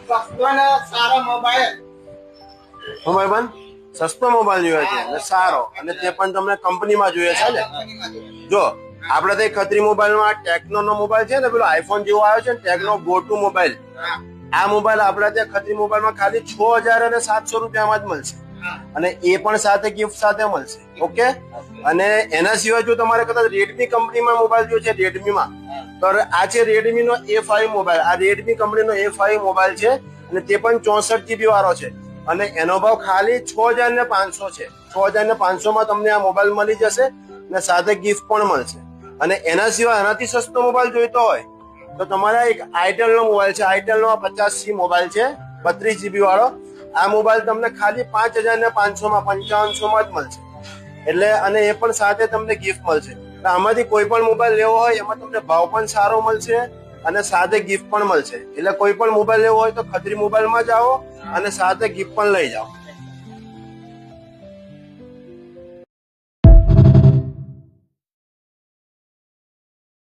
સસ્તો ને સારો મોબાઈલ. હું ભાઈબંધ સસ્તો મોબાઈલ જોઈએ છે અને સારો, અને તે પણ તમને કંપનીમાં જોઈએ છે ને. જો આપણે તો ખત્રી મોબાઈલમાં ટેકનો નો મોબાઈલ છે ને, પેલો આઈફોન જેવો આવ્યો છે ને, ટેકનો ગોટુ મોબાઈલ. આ મોબાઈલ આપણે ત્યાં ખત્રી મોબાઈલમાં ખાલી 6,700 રૂપિયામાં જ મળશે, અને એ પણ સાથે ગિફ્ટ સાથે મળશે. ઓકે. અને એના સિવાય જો તમારે કદાચ રેડમી કંપનીમાં મોબાઈલ જોઈએ છે, રેડમીમાં, તો આ છે રેડમી નો A5 મોબાઈલ. આ રેડમી કંપનીનો A5 મોબાઈલ છે, અને તે પણ 64 GB વાળો છે, અને એનો ભાવ ખાલી 6,500 છે. 6,500 માં તમને આ મોબાઈલ મળી જશે, અને સાથે ગિફ્ટ પણ મળશે. અને એના સિવાય એનાથી સસ્તો મોબાઈલ જોઈતો હોય તો તમારે એક આઈટેલ નો મોબાઈલ છે. આઈટેલ નો 50C મોબાઈલ છે, 32 GB વાળો. આ મોબાઈલ તમને ખાલી 5,500 માં 5500 માં જ મળશે. એટલે અને એ પણ સાથે તમને ગિફ્ટ મળશે. આમાંથી કોઈ પણ મોબાઈલ લેવો હોય એમાં તમને ભાવ પણ સારો મળશે, અને સાથે ગિફ્ટ પણ મળશે. એટલે કોઈ પણ મોબાઈલ લેવો હોય તો ખત્રી મોબાઈલમાં જ આવો અને સાથે ગિફ્ટ પણ લઈ જાઓ.